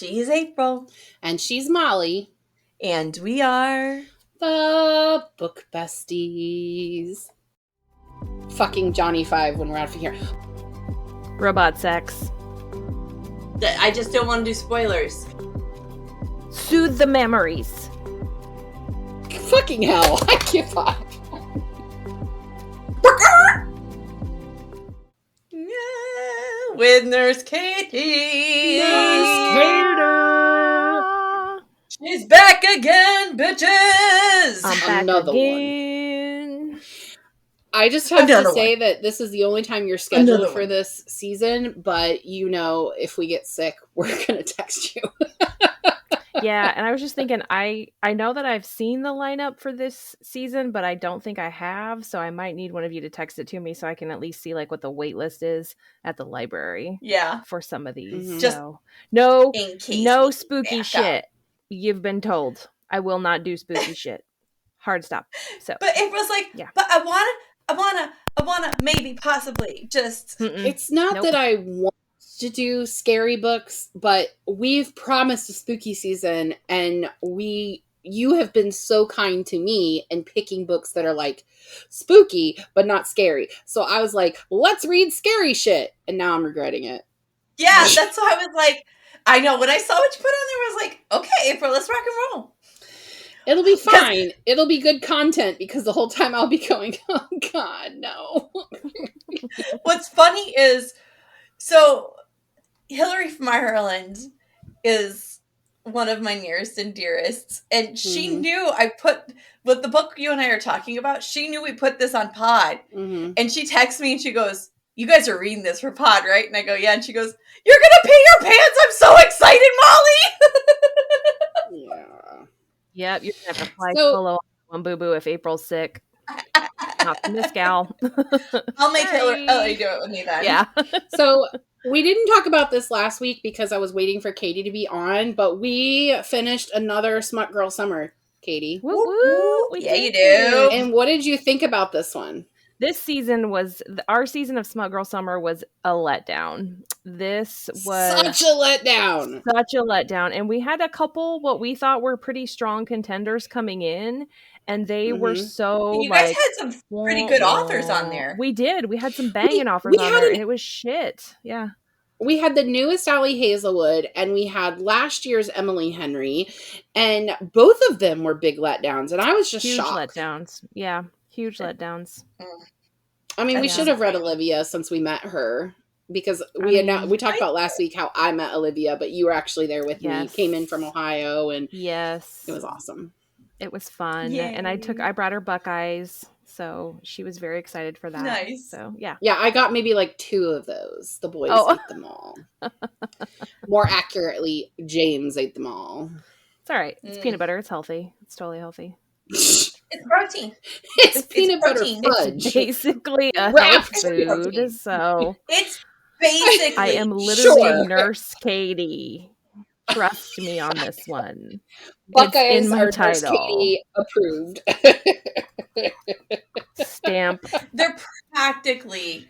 She's April. And she's Molly. And we are the Book Besties. Fucking Johnny 5 when we're out of here. Robot sex. I just don't want to do spoilers. Soothe the memories. Fucking hell. I give up. Yeah, with Nurse Katie. Nurse Katie. She's back again, bitches. I'm back Another again. One. I just have to say that this is the only time you're scheduled for this season, but you know, if we get sick, we're going to text you. Yeah, and I was just thinking, I know that I've seen the lineup for this season, but I don't think I have, so I might need one of you to text it to me so I can at least see like what the wait list is at the library. Yeah. For some of these. Mm-hmm. So no spooky shit. You've been told. I will not do spooky shit. Hard stop. So but it was like, yeah. But I wanna maybe possibly just It's not that I want to do scary books, but we've promised a spooky season, and you have been so kind to me in picking books that are like spooky but not scary. So I was like, let's read scary shit, and now I'm regretting it. Yeah, that's why I was like, I know when I saw what you put on there, I was like, okay, April, let's rock and roll. It'll be fine. It'll be good content because the whole time I'll be going, oh God, no. What's funny is, so Hillary from Ireland is one of my nearest and dearest, and she knew I put, with the book you and I are talking about, she knew we put this on pod, and she texts me and she goes, you guys are reading this for pod, right? And I go, yeah, and she goes, you're gonna pee your pants, I'm so excited, Molly! Yeah. Yep, you're gonna have to fly solo on Boo Boo if April's sick. Not from this gal. I'll make Hillary do it with me then. Yeah. So we didn't talk about this last week because I was waiting for Katie to be on, but we finished another Smut Girl Summer, Katie. Woo woo! Yeah, you do. And what did you think about this one? This season our season of Smut Girl Summer was a letdown. This was such a letdown. And we had a couple what we thought were pretty strong contenders coming in, and they were so you guys had some pretty good authors on there. We did. We had some banging authors on there, and it was shit. Yeah. We had the newest Allie Hazelwood, and we had last year's Emily Henry, and both of them were big letdowns, and I was just shocked. Huge letdowns. Yeah. Huge letdowns. I mean, we should have read Olivia since we met her, because we talked about last week how I met Olivia, but you were actually there with me. You came in from Ohio, and it was awesome. It was fun. Yay. And I brought her Buckeyes, so she was very excited for that. Nice. So yeah. Yeah, I got maybe like 2 of those. The boys ate them all. More accurately, James ate them all. It's all right. It's peanut butter. It's healthy. It's totally healthy. It's protein. It's peanut butter fudge. It's basically a health food. So it's basically. I am literally Nurse Katie. Trust me on this one. Buckeyes are Nurse Katie approved. Stamp. They're practically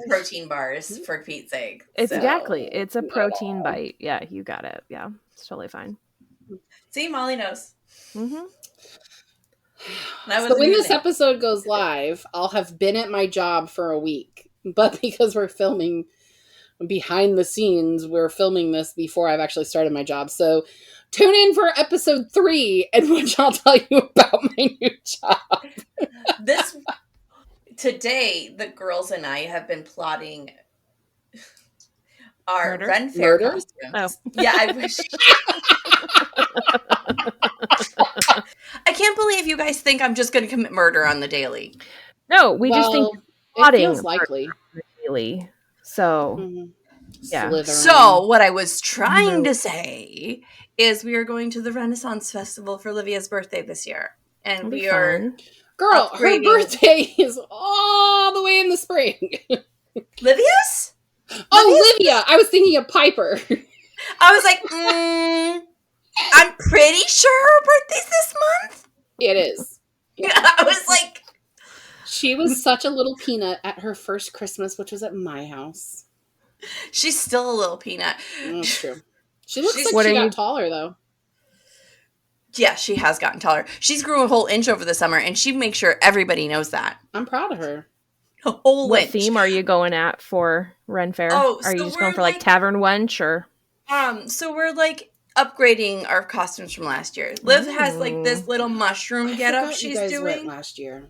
protein bars, for Pete's sake. Exactly. It's a protein bite. Yeah, you got it. Yeah, it's totally fine. See, Molly knows. Mm-hmm. So when this episode goes live, I'll have been at my job for a week. But because we're filming behind the scenes, we're filming this before I've actually started my job. So tune in for episode 3, in which I'll tell you about my new job. Today, the girls and I have been plotting our Ren Fair costumes. Oh. Yeah, I wish. I can't believe you guys think I'm just going to commit murder on the daily. No, we just think plotting it feels likely. On the daily. So, yeah. Slithering. So, what I was trying to say is we are going to the Renaissance Festival for Livia's birthday this year. And we are... Girl, her birthday is all the way in the spring. Livia's? Oh, Livia! I was thinking of Piper. I was like, I'm pretty sure her birthday's this month. It is. I was like... She was such a little peanut at her first Christmas, which was at my house. She's still a little peanut. That's true. She looks like she got taller, though. Yeah, she has gotten taller. She's grew a whole inch over the summer, and she makes sure everybody knows that. I'm proud of her. A whole What inch. theme are you going at for Ren Fair? Oh, are you so just going for like Tavern Wench or? So we're like upgrading our costumes from last year. Liv has like this little mushroom getup she's you guys doing went last year.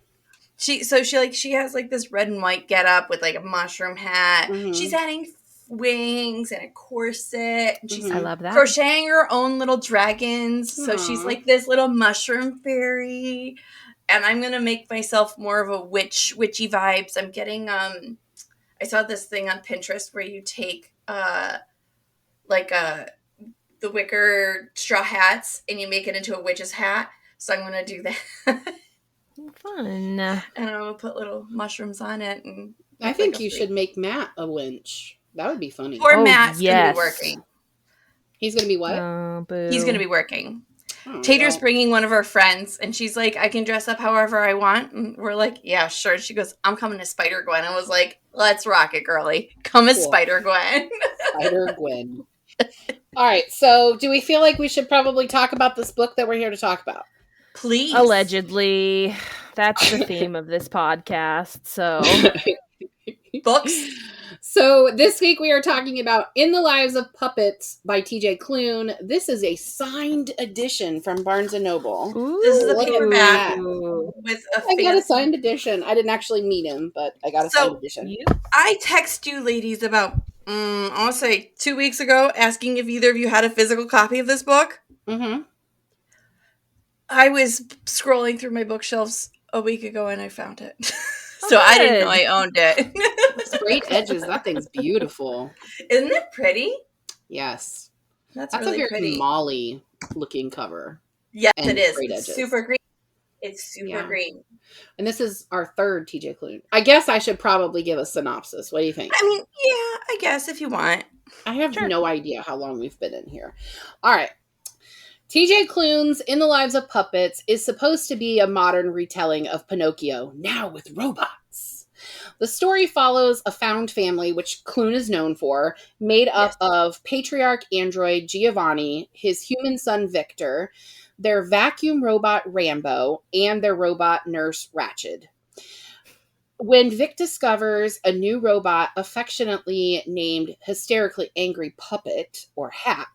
She has like this red and white getup with like a mushroom hat. Mhm. She's adding wings and a corset. And she's I love that. crocheting her own little dragons. So she's like this little mushroom fairy. And I'm gonna make myself more of a witchy vibes. I'm getting I saw this thing on Pinterest where you take the wicker straw hats and you make it into a witch's hat. So I'm gonna do that. Fun. And I'm gonna put little mushrooms on it. And I think you should make Matt a winch. That would be funny. Poor Matt's gonna be working. He's gonna be what? He's gonna be working. Tater's bringing one of her friends, and she's like, I can dress up however I want. And we're like, yeah, sure. She goes, I'm coming as Spider-Gwen. I was like, let's rock it, girly. Come as Spider-Gwen. Spider-Gwen. All right, so do we feel like we should probably talk about this book that we're here to talk about? Please. Allegedly. That's the theme of this podcast, so. Books. So this week we are talking about In the Lives of Puppets by TJ Klune. This is a signed edition from Barnes & Noble. Ooh, this is a paperback with a I got a signed edition. I didn't actually meet him, but I got a signed edition. I text you ladies about, I want to say 2 weeks ago, asking if either of you had a physical copy of this book. Mm-hmm. I was scrolling through my bookshelves a week ago and I found it. So I didn't know I owned it. Straight edges. That thing's beautiful. Isn't it pretty? Yes. That's really a very pretty. Molly looking cover. Yes, it is. It's super green. It's super green. And this is our third TJ Klune. I guess I should probably give a synopsis. What do you think? I mean, yeah, I guess if you want. I have no idea how long we've been in here. All right. TJ Klune's In the Lives of Puppets is supposed to be a modern retelling of Pinocchio, now with robots. The story follows a found family, which Klune is known for, made up of patriarch android Giovanni, his human son Victor, their vacuum robot Rambo, and their robot nurse Ratched. When Vic discovers a new robot affectionately named Hysterically Angry Puppet, or HAP,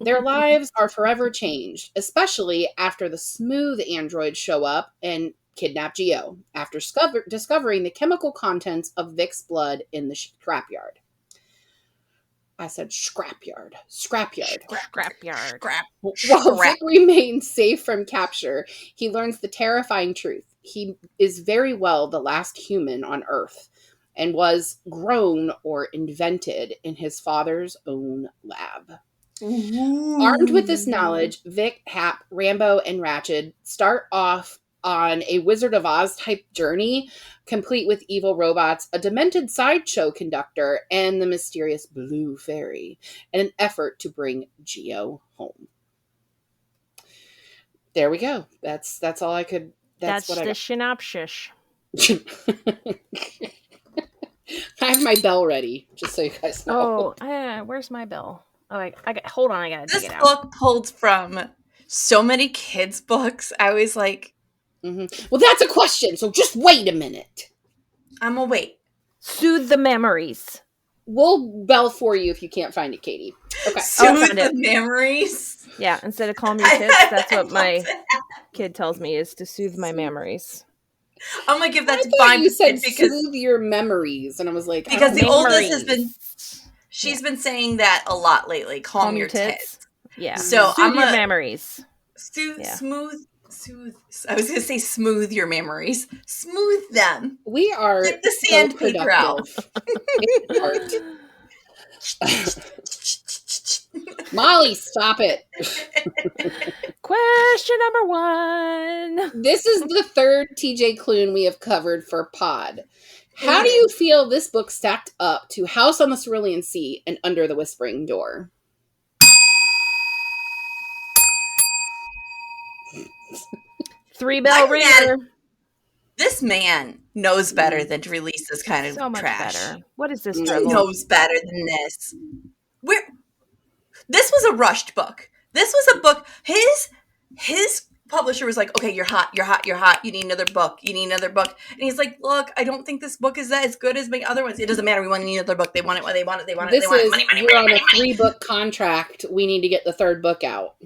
their lives are forever changed, especially after the smooth androids show up and kidnap Geo, after discovering the chemical contents of Vic's blood in the scrapyard. I said scrapyard. Scrapyard. Scrapyard. While Vic remains safe from capture, he learns the terrifying truth. He is very well the last human on Earth and was grown or invented in his father's own lab. Ooh. Armed with this knowledge, Vic, Hap, Rambo, and Ratched start off on a Wizard of Oz type journey, complete with evil robots, a demented sideshow conductor, and the mysterious Blue Fairy, in an effort to bring Geo home. There we go. That's all I could. That's what the synopsis. I have my bell ready, just so you guys know. Oh, where's my bell? Oh, hold on, I gotta dig it out. This book pulled from so many kids' books. I was like, well, that's a question, so just wait a minute. I'm gonna wait. Soothe the memories. We'll bell for you if you can't find it, Katie. Okay. Soothe the memories. Yeah, instead of calm your tits, that's what my kid tells me, is to soothe my memories. I'm gonna give that to you said because soothe your memories, and I was like, because the oldest has been. She's been saying that a lot lately. Calm your tits. Yeah. So soothe your memories. Smooth. I was going to say smooth your memories. Smooth them. We are get the sandpaper out. Molly, stop it. Question number 1. This is the third TJ Klune we have covered for pod. How do you feel this book stacked up to House on the Cerulean Sea and Under the Whispering Door? Three-bell ringer. This man knows better than to release this kind of so much trash. Better. What is this? He knows better than this. this was a rushed book. This was a book. His publisher was like, okay, you're hot. You need another book. And he's like, look, I don't think this book is that as good as my other ones. It doesn't matter. We want another book. They want it. This is, we're on a 3-book contract. We need to get the 3rd book out.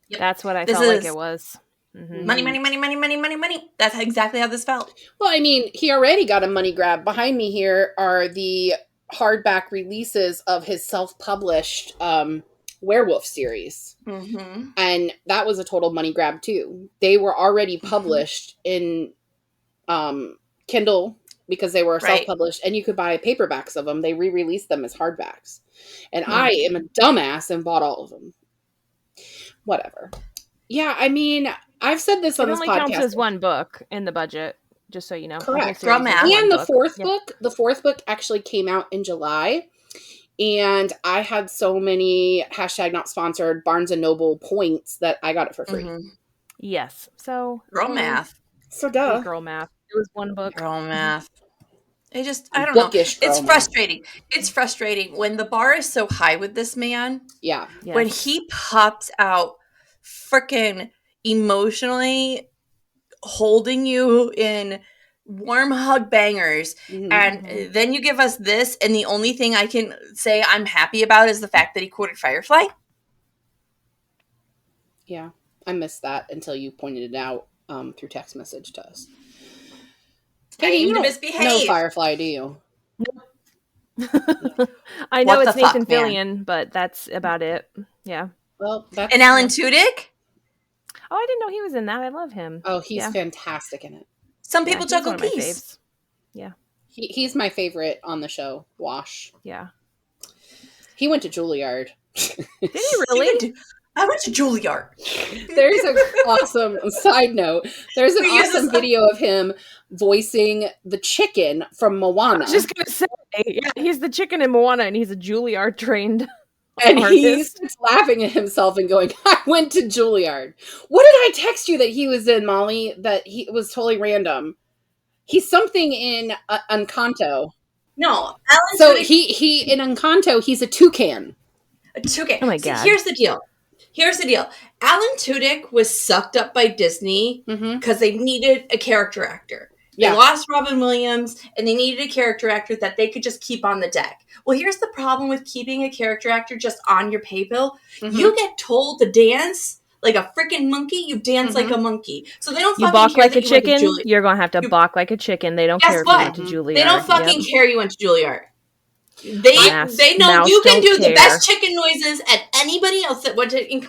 Yep. That's what I felt like it was. Mm-hmm. Money. That's exactly how this felt. Well, I mean, he already got a money grab. Behind me here are the hardback releases of his self-published werewolf series. Mm-hmm. And that was a total money grab too. They were already published in Kindle because they were self-published, and you could buy paperbacks of them. They re-released them as hardbacks. And I am a dumbass and bought all of them. Whatever. Yeah, I mean, I've said this on this podcast. It only counts as one book in the budget, just so you know. Correct. And the 4th book actually came out in July. And I had so many #NotSponsored Barnes & Noble points that I got it for free. Mm-hmm. Yes. So girl math. So duh. Girl math. It was one book. Girl math. I don't know. It's frustrating. It's frustrating when the bar is so high with this man. Yeah. Yes. When he pops out freaking emotionally holding you in warm hug bangers, and then you give us this, and the only thing I can say I'm happy about is the fact that he quoted Firefly. Yeah, I missed that until you pointed it out through text message to us. Hey, you don't misbehave. No Firefly, do you? I know it's Nathan Fillion, but that's about it. Yeah. Well, and Alan Tudyk. Oh, I didn't know he was in that. I love him. Oh, he's fantastic in it. Some people juggle peas. Yeah. He's my favorite on the show, Wash. Yeah. He went to Juilliard. Did he really? I went to Juilliard. There's an awesome side note. There's an awesome video of him voicing the chicken from Moana. I was just going to say, yeah, he's the chicken in Moana, and he's a Juilliard trained and artist. He's laughing at himself and going, I went to Juilliard. What did I text you that he was in, Molly? That he was totally random. He's something in Encanto. No. So he in Encanto, he's a toucan. A toucan. Oh my God. See, here's the deal. Alan Tudyk was sucked up by Disney because they needed a character actor. They lost Robin Williams, and they needed a character actor that they could just keep on the deck. Well, here's the problem with keeping a character actor just on your pay bill. You get told to dance like a freaking monkey, you dance like a monkey. So they don't you balk like a chicken, you're going to have to balk like a chicken. They don't care if you went to Juilliard. They don't fucking care you went to Juilliard. They know you can do the best chicken noises at anybody else that went to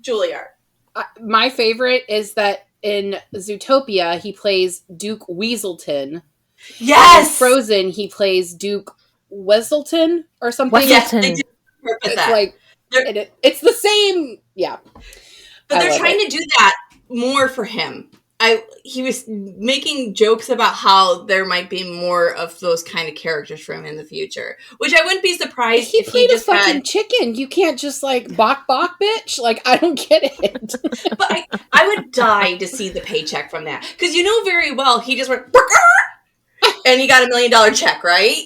Juilliard. My favorite is that in Zootopia, he plays Duke Weaselton. Yes! In Frozen, he plays Duke Weselton or something. Yes, they do. It's like, it's the same. Yeah. But they're trying to do that more for him. He was making jokes about how there might be more of those kind of characters for him in the future, which I wouldn't be surprised if he just fucking chicken. You can't just like bok bitch. Like, I don't get it. But I would die to see the paycheck from that, because you know very well he just went and he got $1 million check, right?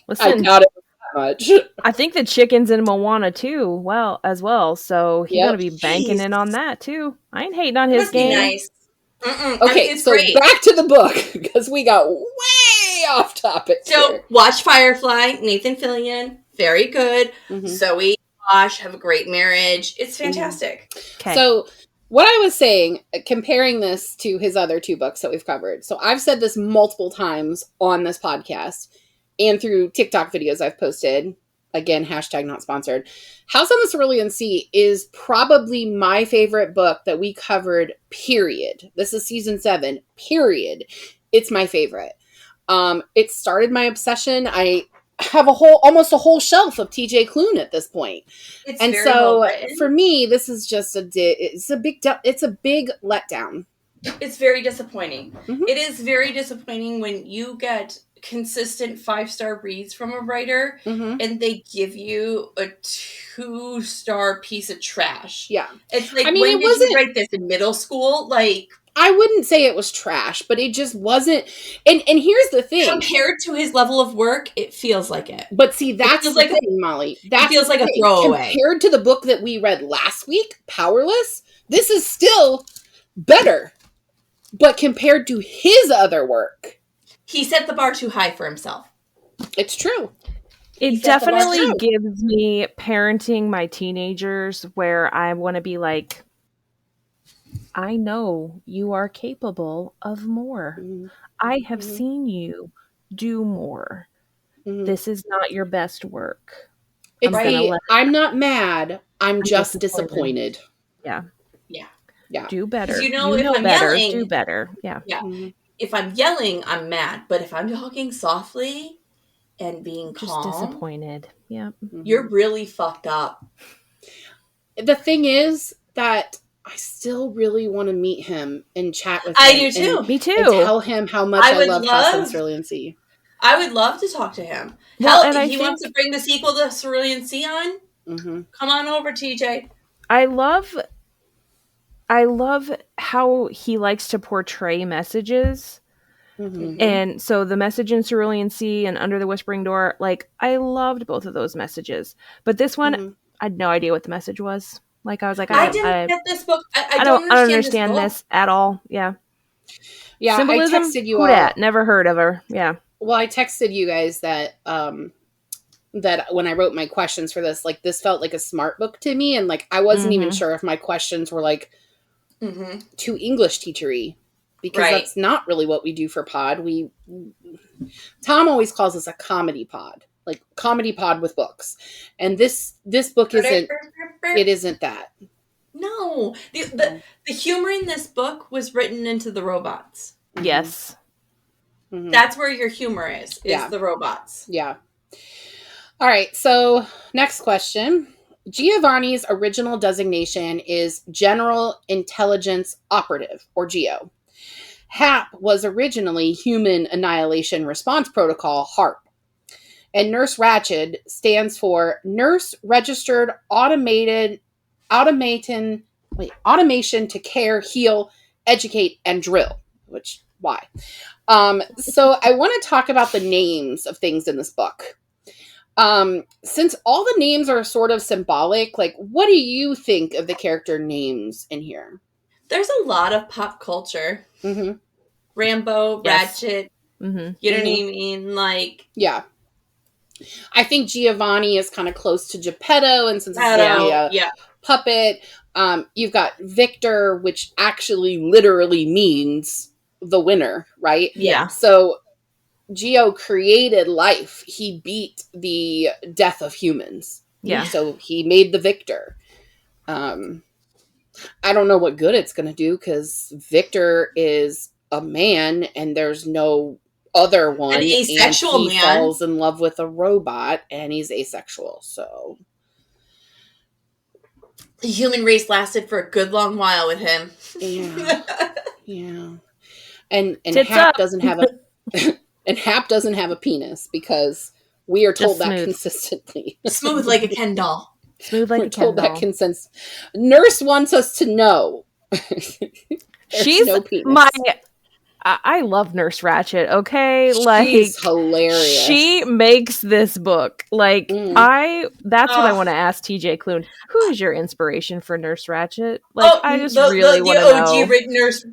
Listen, I doubt it that much. I think the chicken's in Moana too, as well. So he's gonna be banking in on that too. I ain't hating on his game. Nice. Okay, so great. Back to the book, because we got way off topic. So here. Watch Firefly, Nathan Fillion, very good. Zoe, Josh have a great marriage. It's fantastic. Okay. So what I was saying, comparing this to his other 2 books that we've covered. So I've said this multiple times on this podcast and through TikTok videos I've posted. Again, #NotSponsored. House on the Cerulean Sea is probably my favorite book that we covered, period. This is season 7, period. It's my favorite. It started my obsession. I have almost a whole shelf of TJ Klune at this point. It's and very so well written. For me, this is just it's a big letdown. It's very disappointing. It is very disappointing when you get consistent 5-star reads from a writer and they give you a 2-star piece of trash. Yeah. It's like, when did you write this in middle school? Like, I wouldn't say it was trash, but it just wasn't. And here's the thing. Compared to his level of work, it feels like it. But see, that's the thing, Molly. That feels like a throwaway. Compared to the book that we read last week, Powerless, this is still better. But compared to his other work, he set the bar too high for himself. It's true. It definitely gives me parenting my teenagers where I want to be like, I know you are capable of more. Mm-hmm. I have seen you do more. Mm-hmm. This is not your best work. I'm not mad. I'm just disappointed. Yeah. Yeah. Yeah. Do better. If I'm better, yelling, do better. Yeah. Yeah. Mm-hmm. If I'm yelling, I'm mad. But if I'm talking softly and being calm, just disappointed. Yeah. You're really fucked up. The thing is that I still really want to meet him and chat with him. I do too. Me too. And tell him how much I love Cerulean Sea. I would love to talk to him. Well, Hell, if he wants to bring the sequel to Cerulean Sea on, come on over, TJ. I love how he likes to portray messages. Mm-hmm. And so the message in Cerulean Sea and Under the Whispering Door, like, I loved both of those messages. But this one, I had no idea what the message was. Like, I was like, I didn't get this book. I don't understand this at all. Yeah. Yeah, Symbolism, I texted you who all. Dat? Never heard of her. Yeah. Well, I texted you guys that that when I wrote my questions for this, like, this felt like a smart book to me. And, like, I wasn't even sure if my questions were, like, too English teachery. Because that's not really what we do for pod. Tom always calls us a comedy pod. Like, comedy pod with books. And this book isn't that. No. The humor in this book was written into the robots. Yes. Mm-hmm. That's where your humor is the robots. Yeah. All right, so next question. Giovanni's original designation is General Intelligence Operative, or GEO. HAP was originally Human Annihilation Response Protocol, HARP. And Nurse Ratched stands for Nurse Registered Automation to Care, Heal, Educate, and Drill. Which, why? So I want to talk about the names of things in this book. Since all the names are sort of symbolic, like, what do you think of the character names in here? There's a lot of pop culture. Mm-hmm. Rambo, Ratchet. Mm-hmm. You know what I mean? Like, yeah. I think Giovanni is kind of close to Geppetto, and since it's a puppet, you've got Victor, which actually literally means the winner, right? Yeah. So Geo created life. He beat the death of humans. Yeah. So he made the victor. I don't know what good it's going to do because Victor is a man and there's no other one. An asexual and he falls in love with a robot and he's asexual. So the human race lasted for a good long while with him. Yeah. Yeah. And Hap doesn't have a penis because we are told that consistently. Smooth like a Ken doll. Smooth like a Ken doll. That consents. Nurse wants us to know. She's no penis. I love Nurse Ratched, okay? She's hilarious. She makes this book. Like, that's what I want to ask TJ Klune. Who is your inspiration for Nurse Ratched? Like, I just really want to know. The OG nurse.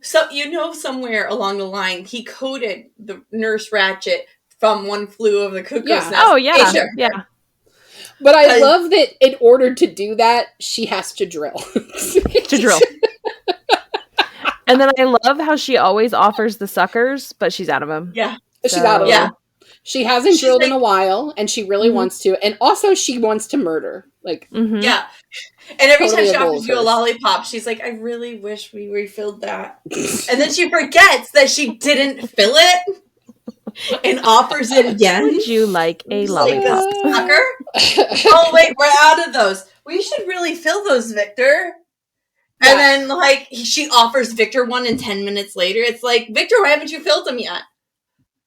So, somewhere along the line, he coded the Nurse Ratched from One Flew Over the Cuckoo's Nest. Oh, yeah. Yeah. But I love that in order to do that, she has to drill. And then I love how she always offers the suckers, but she's out of them. Yeah. She's out of them. She hasn't drilled in a while, and she really wants to. And also, she wants to murder. Like, yeah. And every time she offers you a lollipop, she's like, I really wish we refilled that. And then she forgets that she didn't fill it and offers it again. Would you like a lollipop? Like a sucker? Oh, wait, we're out of those. We should really fill those, Victor. Yeah. And then, like, she offers Victor one, and 10 minutes later, it's like, Victor, why haven't you filled them yet?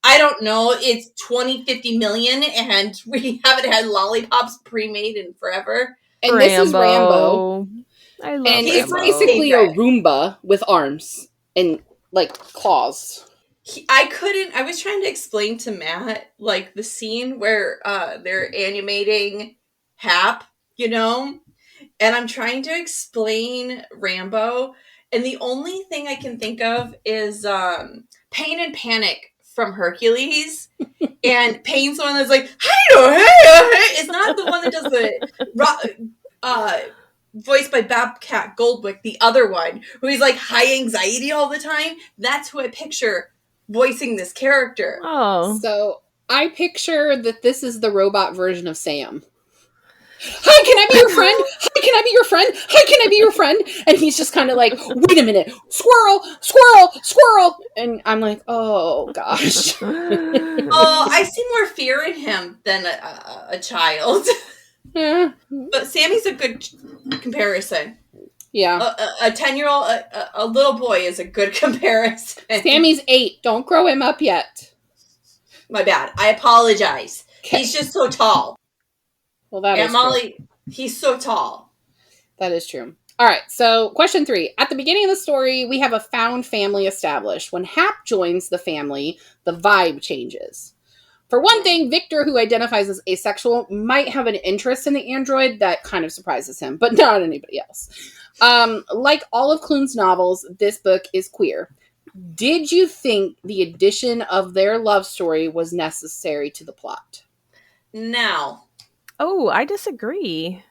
I don't know. It's 50 million, and we haven't had lollipops pre-made in forever. And this is Rambo. I love And it's Rambo. basically a Roomba with arms and like claws. I was trying to explain to Matt, like, the scene where they're animating Hap, you know, and I'm trying to explain Rambo, and the only thing I can think of is Pain and Panic from Hercules. And Pain's the one that's like, hey, it's not the one that does the voiced by Babcat Goldwick, the other one, who he's like high anxiety all the time. That's who I picture voicing this character. Oh. So I picture that this is the robot version of Sam. Hi, can I be your friend? Hi, can I be your friend? Hi, can I be your friend? And he's just kind of like, wait a minute, squirrel, squirrel, squirrel. And I'm like, oh gosh. Oh, I see more fear in him than a child. Yeah. But Sammy's a good comparison. Yeah. A 10-year-old, a little boy is a good comparison. Sammy's 8. Don't grow him up yet. My bad. I apologize. Okay. He's just so tall. Well, that is Molly, true. he's so tall. That is true. All right, so question 3. At the beginning of the story, we have a found family established. When Hap joins the family, the vibe changes. For one thing, Victor, who identifies as asexual, might have an interest in the android. That kind of surprises him, but not anybody else. Like all of Klune's novels, this book is queer. Did you think the addition of their love story was necessary to the plot? Now. Oh, I disagree.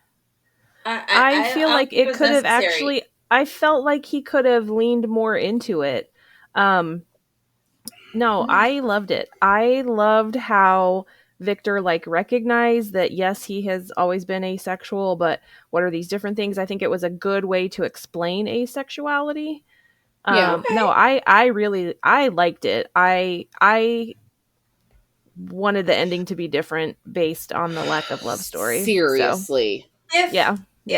I feel like it could have actually... I felt like he could have leaned more into it. No, I loved it. I loved how Victor like recognized that yes, he has always been asexual, but what are these different things? I think it was a good way to explain asexuality. Yeah. Okay. No, I liked it. I wanted the ending to be different based on the lack of love story. Seriously. So, yeah.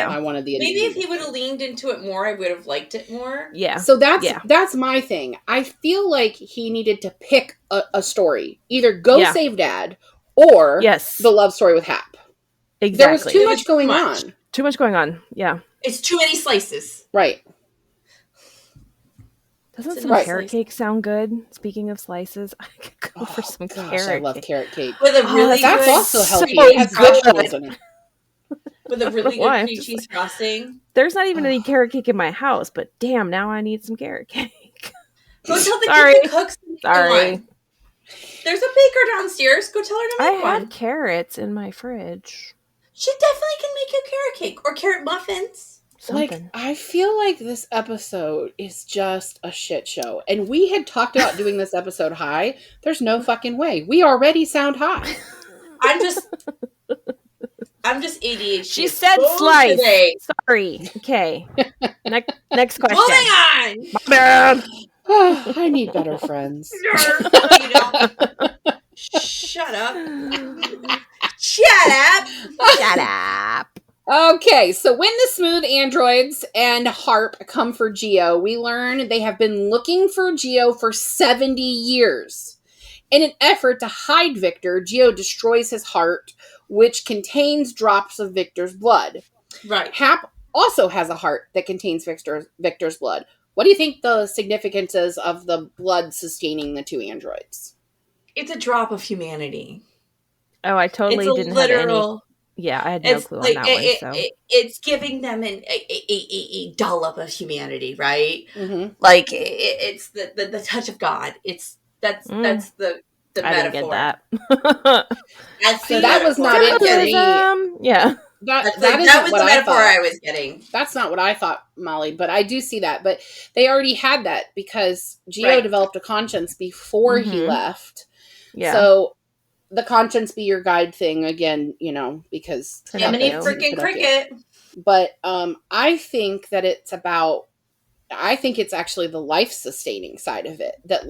I wanted the ending. Maybe if he would have leaned into it more, I would have liked it more. Yeah. So that's my thing. I feel like he needed to pick a story. Either go save Dad or the love story with Hap. Exactly. There was too much going on. Too much going on. Yeah. It's too many slices. Right. Doesn't some carrot cake sound good? Speaking of slices, I could go for some carrot cake. I love carrot cake. With a really that's good, also healthy. It has vegetables in it. With a really good cream cheese frosting. There's not even any carrot cake in my house, but damn, now I need some carrot cake. Go tell the cooks to make one. There's a baker downstairs. Go tell her to make one. I have carrots in my fridge. She definitely can make you carrot cake or carrot muffins. Something. Like, I feel like this episode is just a shit show. And we had talked about doing this episode high. There's no fucking way. We already sound high. I'm just ADHD. She said slice. Today. Sorry. Okay. Next question. Moving on. My bad. I need better friends. Shut up. Shut up. Shut up. Okay, so when the smooth androids and Harp come for Geo, we learn they have been looking for Geo for 70 years. In an effort to hide Victor, Geo destroys his heart, which contains drops of Victor's blood. Right. Hap also has a heart that contains Victor's blood. What do you think the significance is of the blood sustaining the two androids? It's a drop of humanity. Oh, I totally didn't have any... Yeah, I had no clue on that one. So it's giving them a dollop of humanity, right? Mm-hmm. Like it's the touch of God. That's the metaphor. I didn't get that. So that was not it. Yeah. That was the metaphor I was getting. That's not what I thought, Molly, but I do see that. But they already had that because Geo developed a conscience before he left. Yeah. So the conscience be your guide thing again, because Jiminy freaking cricket. But I think that it's actually the life sustaining side of it. That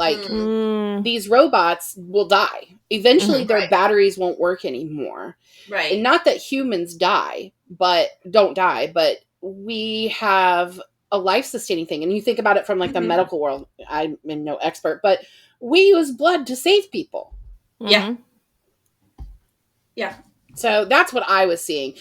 these robots will die. Eventually their batteries won't work anymore. Right. And not that humans don't die, but we have a life sustaining thing. And you think about it from the medical world. I'm no expert, but we use blood to save people. Yeah. Yeah. So that's what I was seeing.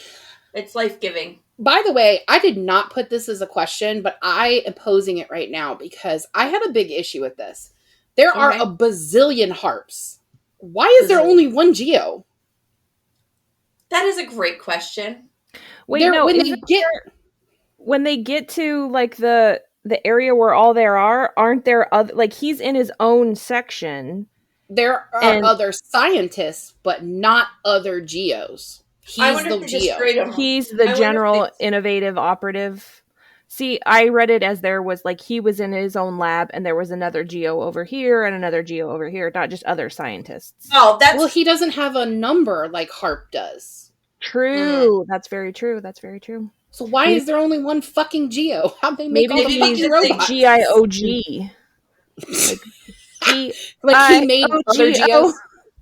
It's life-giving. By the way, I did not put this as a question, but I am posing it right now because I had a big issue with this. There are a bazillion harps. Why is there only one Geo? That is a great question. Wait, no, when they get to like the area where all there aren't there other, like, he's in his own section. There are other scientists, but not other Geos. He's the Geo. He's the general innovative operative. See, I read it as there was, like, he was in his own lab and there was another Geo over here and another Geo over here, not just other scientists. Oh, well, he doesn't have a number like Harp does. True. That's very true. That's very true. So why is there only one fucking Geo? How'd they make all the fucking robots? GIOG. Like he made other Geos?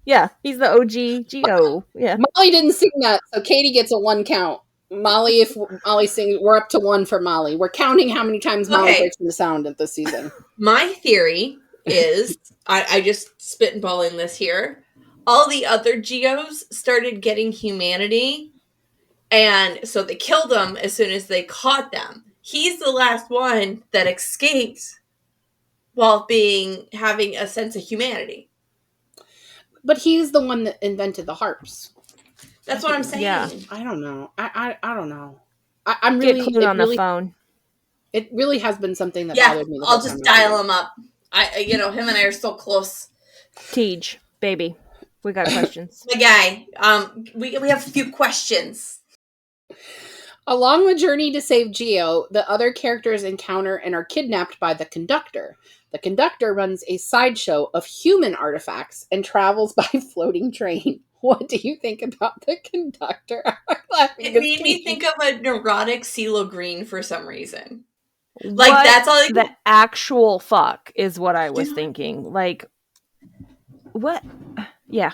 Yeah, he's the OG Geo. Yeah. Molly didn't sing that, so Katie gets a 1 count. Molly, if Molly sings, we're up to 1 for Molly. We're counting how many times Molly breaks the sound at this season. My theory is, I just spitballing this here, all the other Geos started getting humanity, and so they killed them as soon as they caught them. He's the last one that escaped while having a sense of humanity. But he's the one that invented the harps. That's what I'm saying. Yeah. I don't know. I don't know. I'm really Get Klune on the phone. It really has been something that bothered me. I'll just dial him up. Him and I are so close. TJ, baby, we got questions. My guy, we have a few questions. Along the journey to save Geo, the other characters encounter and are kidnapped by the conductor. The conductor runs a sideshow of human artifacts and travels by floating train. What do you think about the conductor? It made me think of a neurotic CeeLo Green for some reason. Like, that's all. The actual fuck is what I was thinking. Like, what? Yeah.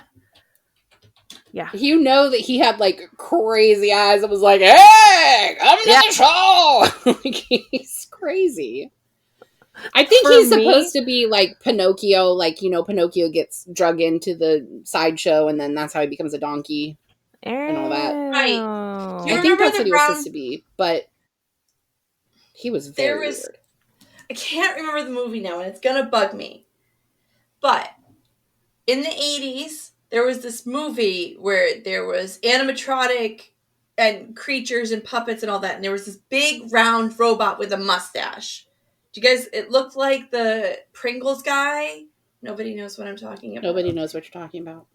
Yeah. You know that he had, like, crazy eyes. It was like, hey, come to the show! Like, he's crazy. I think he's supposed to be like Pinocchio, like, Pinocchio gets drug into the sideshow and then that's how he becomes a donkey and all that. Right. I think that's what he was supposed to be, but he was very weird. I can't remember the movie now and it's gonna bug me. But in the 80s, there was this movie where there was animatronic and creatures and puppets and all that, and there was this big round robot with a mustache. Do you guys, it looked like the Pringles guy. Nobody knows what I'm talking about. Nobody knows what you're talking about.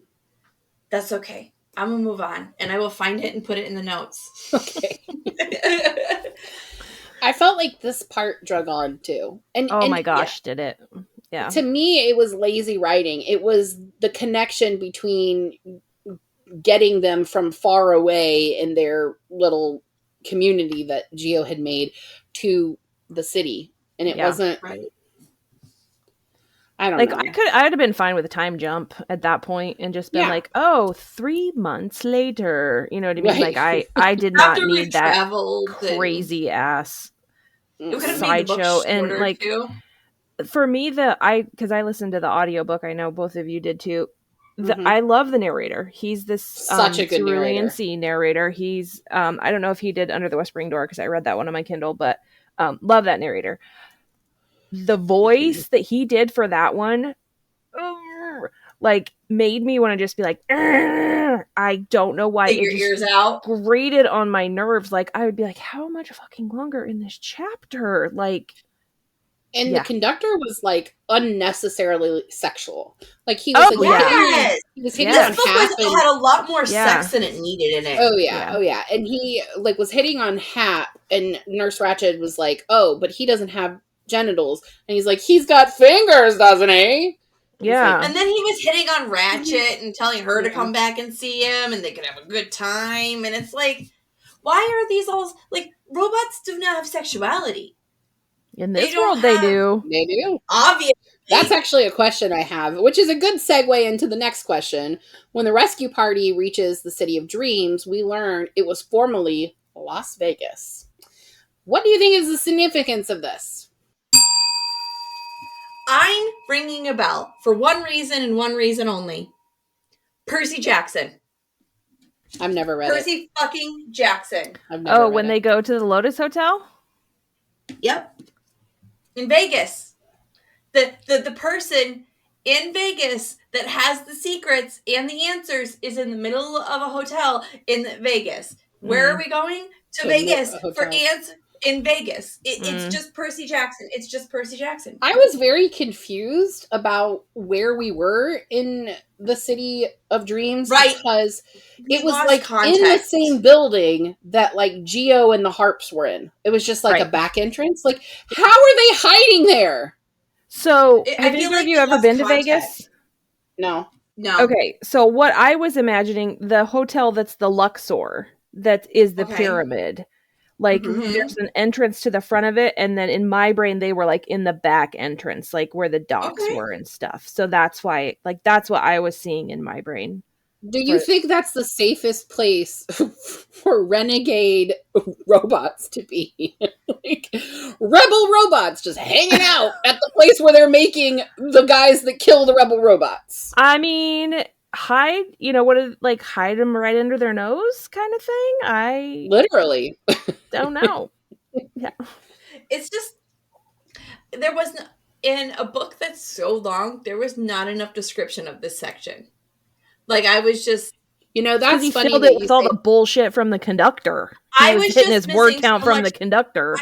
That's okay. I'm going to move on, and I will find it and put it in the notes. Okay. I felt like this part drug on, too. My gosh, did it. Yeah. To me, it was lazy writing. It was the connection between getting them from far away in their little community that Geo had made to the city. And it wasn't right. I don't know. I'd have been fine with a time jump at that point and just been like, 3 months later. You know what I mean? Right. Like I did not need that crazy ass sideshow. And like for me, because I listened to the audiobook, I know both of you did too. I love the narrator. He's this such a good narrator. He's I don't know if he did Under the Whispering Door because I read that one on my Kindle, but love that narrator. The voice that he did for that one, like, made me want to just be like, I don't know why. Take your ears out. Grated on my nerves. Like, I would be like, how much fucking longer in this chapter? Like, and the conductor was like unnecessarily sexual. Like he was he was hitting on Hap and had a lot more sex than it needed in it. Oh yeah. And he like was hitting on Hap, and Nurse Ratched was like, oh, but he doesn't have genitals, and he's like, he's got fingers, doesn't he? Yeah. And then he was hitting on Ratched and telling her to come back and see him, and they could have a good time. And it's like, why are these all like robots do not have sexuality? In this world, they do. They do. Obviously. That's actually a question I have, which is a good segue into the next question. When the rescue party reaches the City of Dreams, we learn it was formerly Las Vegas. What do you think is the significance of this? I'm ringing a bell for one reason and one reason only. Percy Jackson. I've never read it. Percy fucking Jackson. I've never read when it. they go to the Lotus Hotel? Yep. In Vegas. The person in Vegas that has the secrets and the answers is in the middle of a hotel in Vegas. Where are we going? To Vegas for ants in Vegas. It's just Percy Jackson. It's just Percy Jackson. I was very confused about where we were in the City of Dreams, right? Because it was like context. in the same building that like Geo and the Harps were in. It was just like a back entrance. Like, how are they hiding there? So, have either of you ever been to Vegas? No. Okay, so what I was imagining, the hotel that's the Luxor, that is the pyramid. Like, there's an entrance to the front of it, and then in my brain, they were, like, in the back entrance, like, where the docks were and stuff. So that's why, like, that's what I was seeing in my brain. Do you think that's the safest place for renegade robots to be? Like, rebel robots just hanging out at the place where they're making the guys that kill the rebel robots. I mean, hide them right under their nose kind of thing? I literally don't know. Yeah. It's just, there was, in a book that's so long, there was not enough description of this section. Like, I was just... that's he funny filled it with all the bullshit from the conductor. He was hitting his word count from the conductor.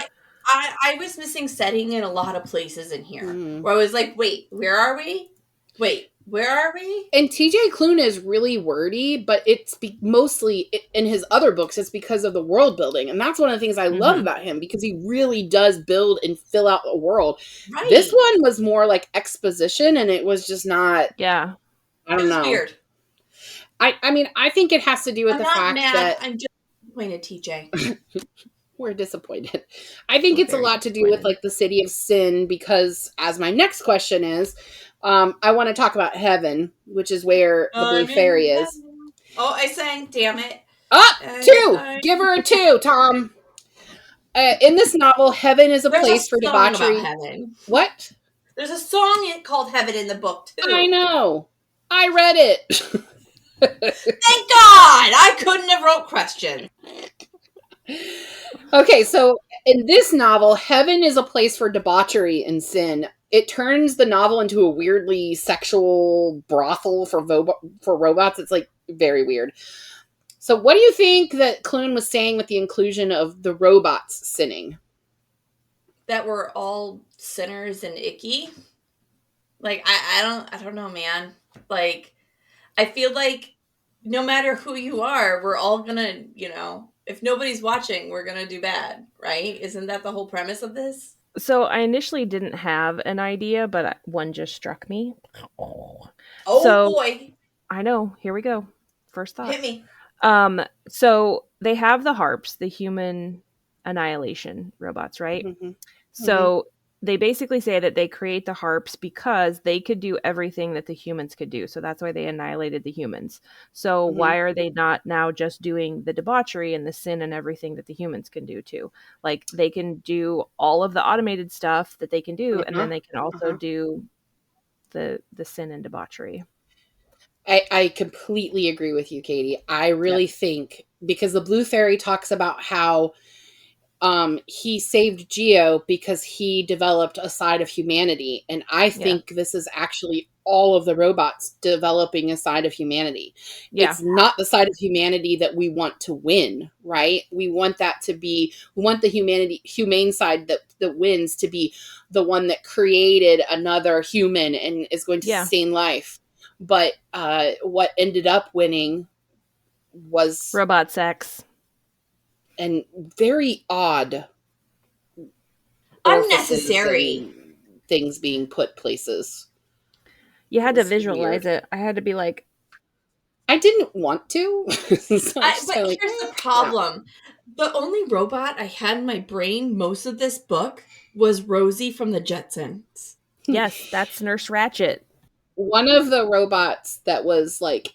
I was missing setting in a lot of places in here. Where I was like, wait, where are we? Wait, where are we? And TJ Klune is really wordy, but it's mostly, in his other books, it's because of the world building. And that's one of the things I love about him, because he really does build and fill out a world. Right. This one was more like exposition, and it was just not... Yeah. I don't know. Weird. I mean, I think it has to do with the fact that... I'm just disappointed, TJ. We're disappointed. I think it's a lot to do with like the City of Sin, because as my next question is, I want to talk about heaven, which is where the Blue Fairy is. Oh, I sang, damn it. 2! Give her a 2, Tom. In this novel, heaven is a place for debauchery. What? There's a song called Heaven in the book, too. I know. I read it. Thank God! I couldn't have wrote question. Okay, so in this novel, heaven is a place for debauchery and sin. It turns the novel into a weirdly sexual brothel for robots. It's like very weird. So what do you think that Klune was saying with the inclusion of the robots sinning? That we're all sinners and icky? Like, I don't know, man. Like, I feel like no matter who you are, we're all gonna, if nobody's watching, we're gonna do bad, right? Isn't that the whole premise of this? So I initially didn't have an idea, but one just struck me. Oh so, boy. I know. Here we go. First thought. Hit me. So they have the harps, the human annihilation robots, right? Mm-hmm. So they basically say that they create the harps because they could do everything that the humans could do. So that's why they annihilated the humans. So why are they not now just doing the debauchery and the sin and everything that the humans can do too? Like, they can do all of the automated stuff that they can do, and then they can also do the sin and debauchery. I completely agree with you, Katie. I really think, because the Blue Fairy talks about how he saved Geo because he developed a side of humanity. And I think this is actually all of the robots developing a side of humanity. Yeah. It's not the side of humanity that we want to win, right? We want that to be, we want the humane side that wins to be the one that created another human and is going to sustain life. But what ended up winning was robot sex. And very odd, unnecessary things being put places. You had to visualize it. I had to be like, I didn't want to. But here's the problem. The only robot I had in my brain most of this book was Rosie from the Jetsons. Yes, that's Nurse Ratched. One of the robots that was like,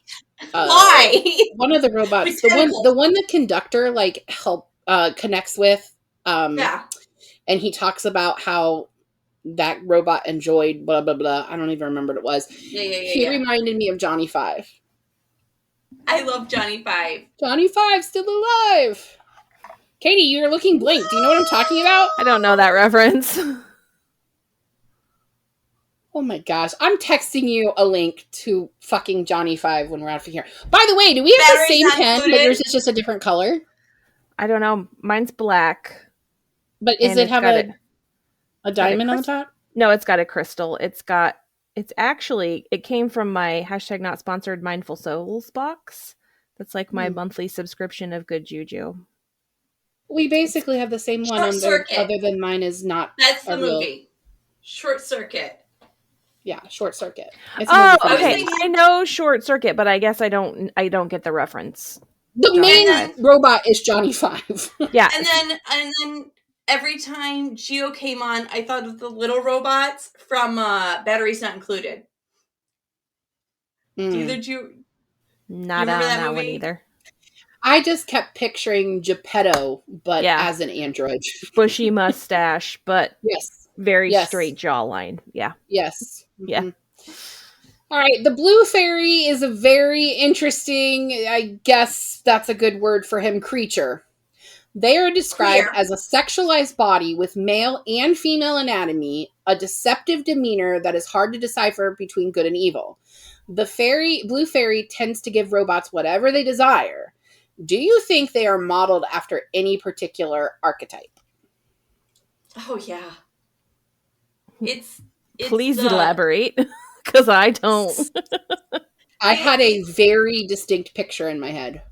why? One of the robots, the one the conductor connects with, and he talks about how that robot enjoyed blah blah blah. I don't even remember what it was. He reminded me of Johnny Five. I love Johnny Five. Johnny Five still alive. Katie, you're looking blank. Do you know what I'm talking about? I don't know that reference. Oh my gosh. I'm texting you a link to fucking Johnny Five when we're out of here. By the way, do we have Batteries the same not pen, included? but yours is just a different color? I don't know. Mine's black. But does and it it's have got a diamond on the top? No, it's got a crystal. It's actually, it came from my #not-sponsored Mindful Souls box. That's like my monthly subscription of good juju. We basically have the same one other than mine is not. That's the movie. Short Circuit. Yeah, Short Circuit. It's okay. I know Short Circuit, but I guess I don't get the reference. The main robot is Johnny Five. Yeah. And then every time Geo came on, I thought of the little robots from Batteries Not Included. Either you not on that one either. I just kept picturing Geppetto, but as an android. Bushy mustache, but very Yes. straight jawline. Yeah. Yes. Mm-hmm. Yeah. All right. The Blue Fairy is a very interesting, I guess that's a good word for him, creature. They are described as a sexualized body with male and female anatomy, a deceptive demeanor that is hard to decipher between good and evil. The Blue Fairy tends to give robots whatever they desire. Do you think they are modeled after any particular archetype? Oh, yeah. It's Please elaborate, because I don't. I had a very distinct picture in my head.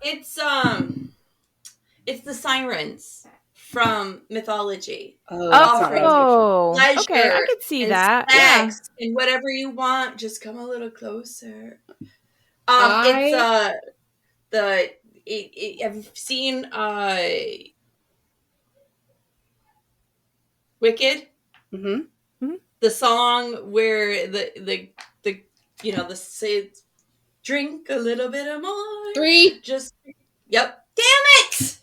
It's the sirens from mythology. Oh, okay, I could see that. Yeah. And whatever you want, just come a little closer. Have you seen Wicked? Mm-hmm. The song where the say drink a little bit of more. 3. Just yep. Damn it!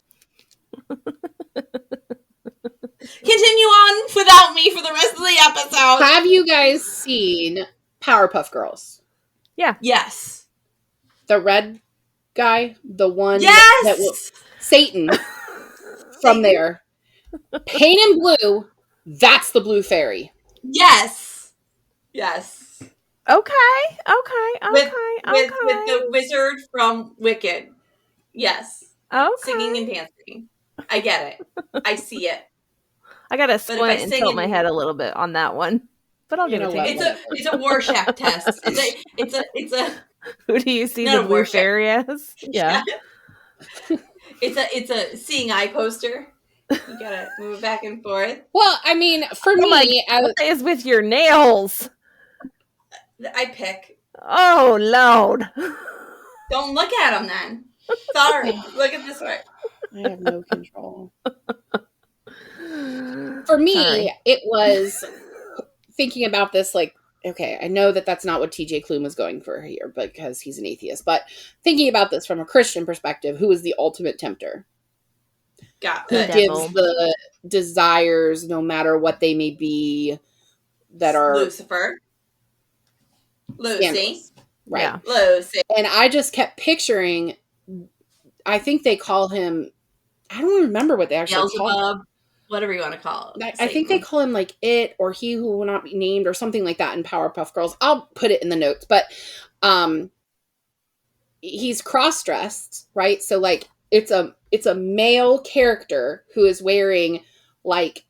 Continue on without me for the rest of the episode. Have you guys seen Powerpuff Girls? Yeah. Yes. The red guy, the one that was Satan from there. Paint in blue, that's the Blue Fairy. Yes. Yes. Okay. With the wizard from Wicked. Yes. Okay. Singing and dancing. I get it. I see it. I gotta squint and tilt my head a little bit on that one, but I'll get it. It's a Rorschach test. It's a. Who do you see the Blue Fairy as? Yeah. It's a seeing eye poster. You gotta move back and forth. Well, I mean, for me, what is with your nails? I pick. Oh Lord! Don't look at them then. Sorry. Look at this way. I have no control. For me, it was thinking about this like, okay, I know that that's not what TJ Klune was going for here because he's an atheist, but thinking about this from a Christian perspective, who is the ultimate tempter? Who gives the desires, no matter what they may be, that are Lucifer. Lucy. Right. Yeah. Lucy. And I just kept picturing, I think they call him, I don't remember what they actually call him. Whatever you want to call it. I think they call him like it or he who will not be named or something like that in Powerpuff Girls. I'll put it in the notes, but he's cross-dressed, right? So like it's a male character who is wearing like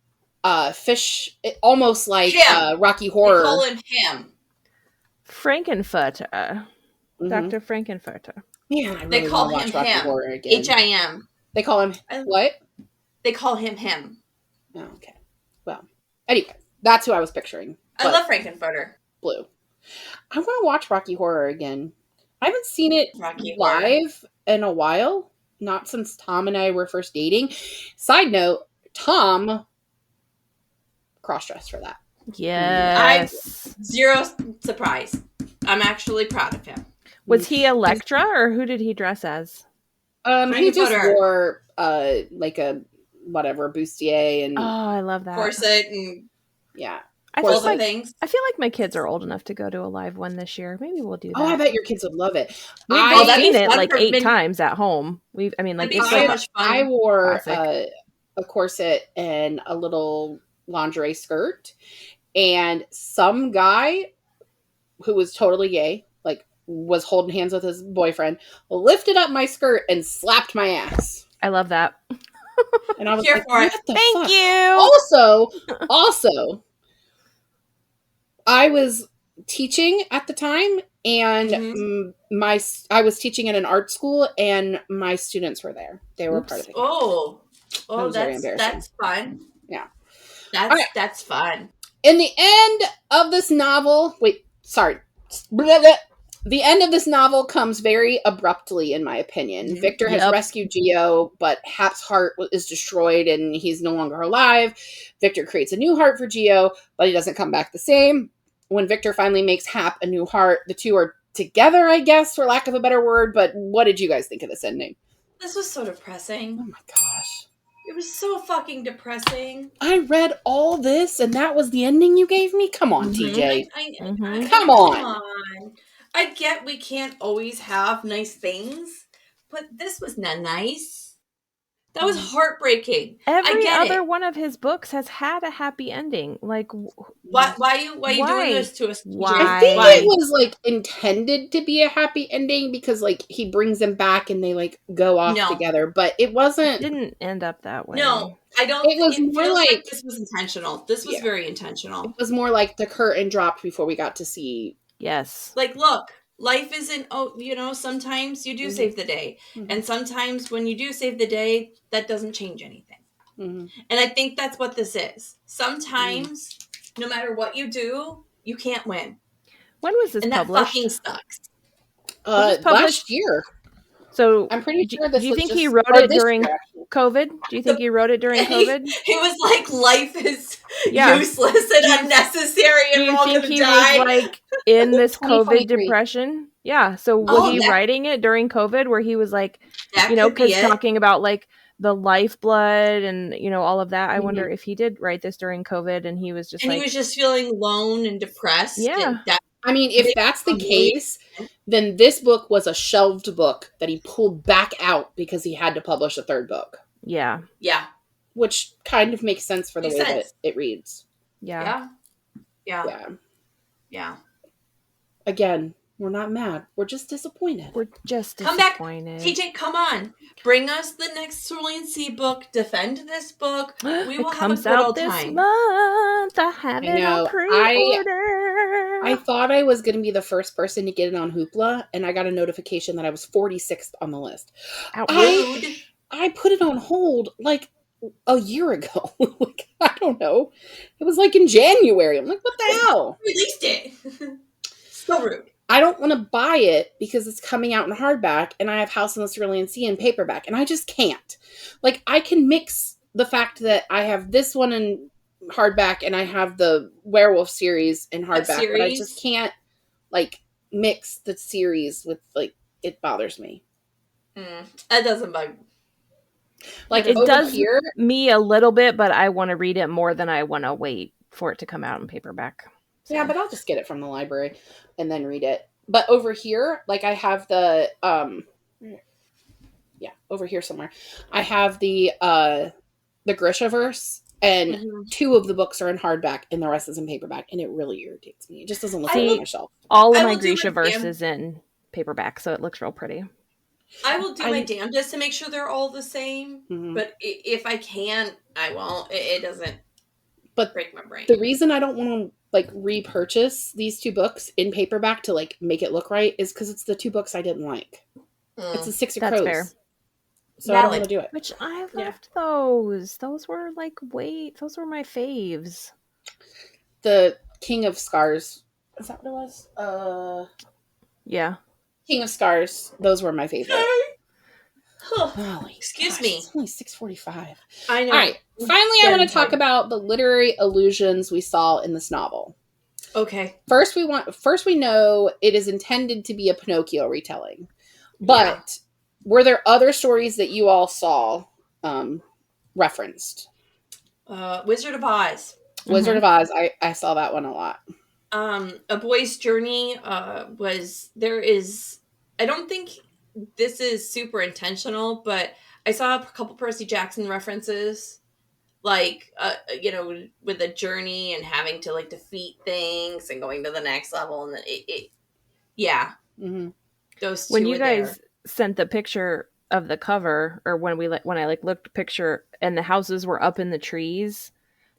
fish, almost like Rocky Horror. They call him him. Frankenfurter. Mm-hmm. Dr. Frankenfurter. Yeah, I really they call him him. HIM. They call him what? They call him him. Oh, okay. Well, anyway, that's who I was picturing. I love Frankenfurter. Blue. I want to watch Rocky Horror again. I haven't seen it live in a while. Not since Tom and I were first dating. Side note, Tom cross-dressed for that. Yes. Zero surprise. I'm actually proud of him. Was he Electra or who did he dress as? He just wore like a whatever bustier and I love that corset and yeah. I all feel the like things. I feel like my kids are old enough to go to a live one this year. Maybe we'll do that. Oh, I bet your kids would love it. We've both that'd seen be it fun like for 8 min- times at home. That'd be it's so like much fun. I wore classic. a corset and a little lingerie skirt, and some guy who was totally gay, like was holding hands with his boyfriend, lifted up my skirt and slapped my ass. I love that. And I was Here like, for it. what the Thank fuck? you. Also, I was teaching at the time, and I was teaching at an art school, and my students were there. They were part of it. Oh, was very embarrassing. That's fun. Yeah. That's fun. In the end of this novel, the end of this novel comes very abruptly, in my opinion. Victor has rescued Geo, but Hap's heart is destroyed and he's no longer alive. Victor creates a new heart for Geo, but he doesn't come back the same. When Victor finally makes Hap a new heart, the two are together, I guess, for lack of a better word. But what did you guys think of this ending? This was so depressing. Oh my gosh. It was so fucking depressing. I read all this and that was the ending you gave me? Come on, TJ. Come on. I get we can't always have nice things, but this was not nice. That was heartbreaking. Every other one of his books has had a happy ending. Like, why are you doing this to us? Why? I think it was like intended to be a happy ending because like he brings them back and they like go off together, but it wasn't. It didn't end up that way. No, I don't. It was more like this was intentional. This was very intentional. It was more like the curtain dropped before we got to see. Yes. Like, look. Life isn't, sometimes you do save the day. And sometimes when you do save the day, that doesn't change anything. And I think that's what this is. Sometimes, no matter what you do, you can't win. When was this published? That fucking sucks. Last year. So I'm pretty sure this do you was think just, he wrote it during COVID? Do you think he wrote it during COVID? He was like, life is useless and unnecessary and we're all going to die. Do you think he was like in this COVID depression? Yeah. So was he writing it during COVID where he was like, because talking about like the lifeblood and, all of that. I wonder if he did write this during COVID and he was just he was just feeling alone and depressed. Yeah. And if that's the case, then this book was a shelved book that he pulled back out because he had to publish a third book. Yeah. Yeah. Which kind of makes sense for the way that it reads. Yeah. Again, we're not mad. We're just disappointed. Come back. TJ, come on. Bring us the next Cerulean Sea book. Defend this book. We will have a good old time. This month. I have it on pre-order. I thought I was going to be the first person to get it on Hoopla, and I got a notification that I was 46th on the list. I put it on hold like a year ago. Like, I don't know. It was like in January. I'm like, what the hell? Released it. So rude. I don't want to buy it because it's coming out in hardback and I have House on the Cerulean Sea in paperback and I just can't. Like, I can mix the fact that I have this one in hardback and I have the Werewolf series in hardback, but I just can't like mix the series with like, it bothers me. That doesn't bug me. Like, it does me a little bit, but I want to read it more than I want to wait for it to come out in paperback. So. Yeah, but I'll just get it from the library and then read it. But over here, like I have the over here somewhere. I have the Grishaverse, and 2 of the books are in hardback and the rest is in paperback, and it really irritates me. It just doesn't look good on my shelf. All of my Grishaverse is in paperback, so it looks real pretty. I will do my damnedest to make sure they're all the same, but if I can't, I won't. It doesn't break my brain. The reason I don't want to like repurchase these 2 books in paperback to like make it look right is because it's the 2 books I didn't like. It's the Six of Crows. That's fair. So I don't want to do it. Which I loved those. Those were like, those were my faves. The King of Scars. Is that what it was? Yeah. King of Scars. Those were my favorite. Excuse me. It's only 6:45. I know. All right. Finally, I want to talk about the literary allusions we saw in this novel. Okay. First, we know it is intended to be a Pinocchio retelling. But were there other stories that you all saw referenced? Wizard of Oz. Wizard of Oz, I saw that one a lot. A Boy's Journey I don't think this is super intentional, but I saw a couple Percy Jackson references, like with a journey and having to like defeat things and going to the next level, and those two When you were guys there. sent the picture of the cover, or when I like looked picture and the houses were up in the trees,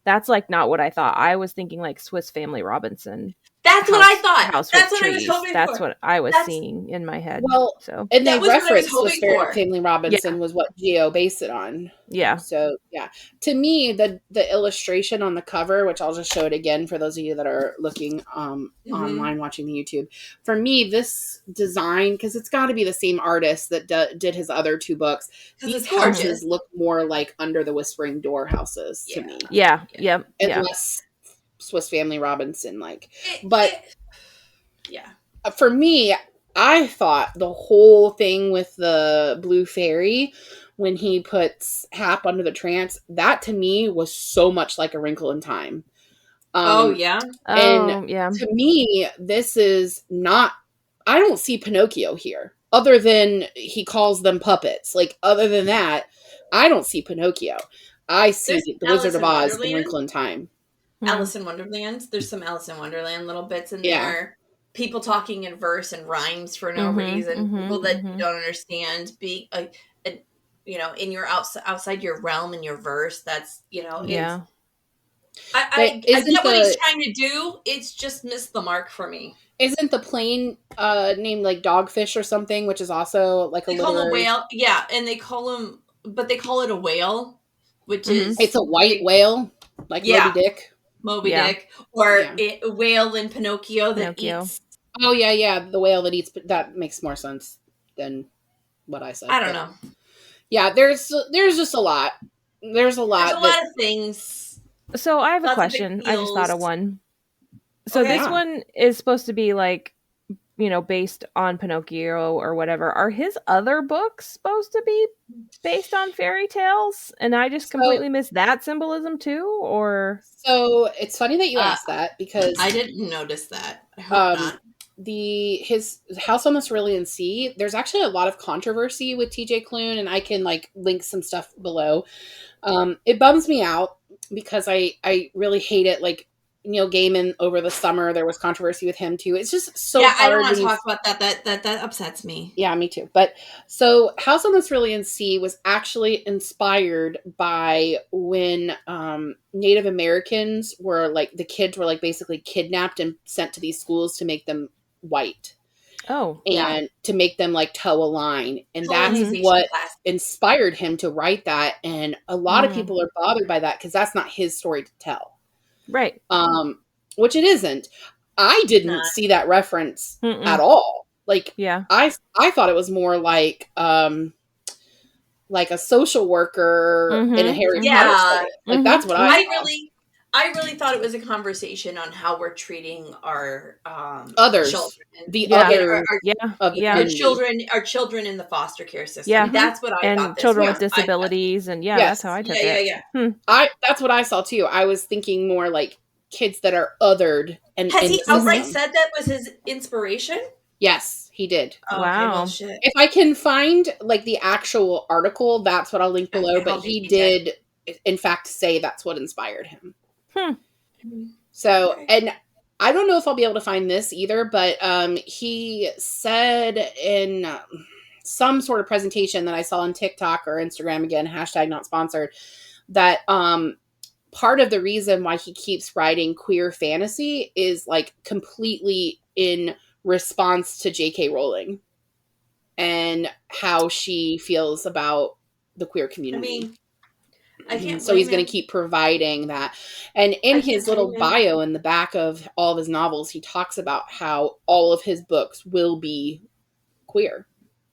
that's like not what I thought. I was thinking like Swiss Family Robinson. That's what I thought. House That's with what trees. I was hoping That's for. what I was seeing in my head. Well, so and that they was what I was referenced hoping Swiss for. Family Robinson was what Geo based it on. Yeah. So yeah, to me, the illustration on the cover, which I'll just show it again for those of you that are looking online watching the YouTube. For me, this design, because it's got to be the same artist that did his other two books. These houses look more like Under the Whispering Door houses to me. Yeah. And less Swiss Family Robinson like. But for me, I thought the whole thing with the blue fairy, when he puts Hap under the trance, that to me was so much like A Wrinkle in Time. And to me, this is not, I don't see Pinocchio here, other than he calls them puppets. Like, other than that, I don't see Pinocchio. I see the Wizard of Oz and Wrinkle in Time. Alice in Wonderland. There's some Alice in Wonderland little bits in there. People talking in verse and rhymes for no reason. People that you don't understand. Being in your outside your realm and your verse. That's I get what he's trying to do. It's just missed the mark for me. Isn't the plane named like Dogfish or something, which is also like they call him a whale? Yeah, and they call him, but they call it a whale, which is it's a white whale, like Moby Dick. Dick, or a whale in Pinocchio that eats. Oh yeah, the whale that eats. That makes more sense than what I said. I don't know. Yeah, there's just a lot. There's a lot of things. So I have a question. I just thought of one. So this one is supposed to be like, based on Pinocchio or whatever. Are his other books supposed to be based on fairy tales? And I just completely missed that symbolism too? Or so it's funny that you asked that, because I didn't notice that. I hope not. His House on the Cerulean Sea, there's actually a lot of controversy with TJ Klune, and I can like link some stuff below. It bums me out because I really hate it. Like, Neil Gaiman, over the summer, there was controversy with him too. It's just so hard. I don't want to talk about that. That upsets me. Yeah, me too. But so House on the Cerulean Sea was actually inspired by when Native Americans were like, the kids were like basically kidnapped and sent to these schools to make them white. And to make them like toe a line. And that's what inspired him to write that. And a lot of people are bothered by that because that's not his story to tell. Right. Which it isn't. I didn't see that reference at all. Like, I thought it was more like a social worker in a Harry Potter story. Like, that's what I really thought it was a conversation on how we're treating our others, children. Our children in the foster care system. Yeah, that's what I thought. And children with disabilities, and that's how I took it. That's what I saw too. I was thinking more like kids that are othered. And has he outright said that was his inspiration? Yes, he did. Oh, wow. Okay, well, shit. If I can find like the actual article, that's what I'll link below. But he did, in fact, say that's what inspired him. So, and I don't know if I'll be able to find this either, but he said in some sort of presentation that I saw on TikTok or Instagram, again, hashtag not sponsored, that part of the reason why he keeps writing queer fantasy is like completely in response to J.K. Rowling and how she feels about the queer community. I can't. So he's going to keep providing that. And in his little bio in the back of all of his novels, he talks about how all of his books will be queer.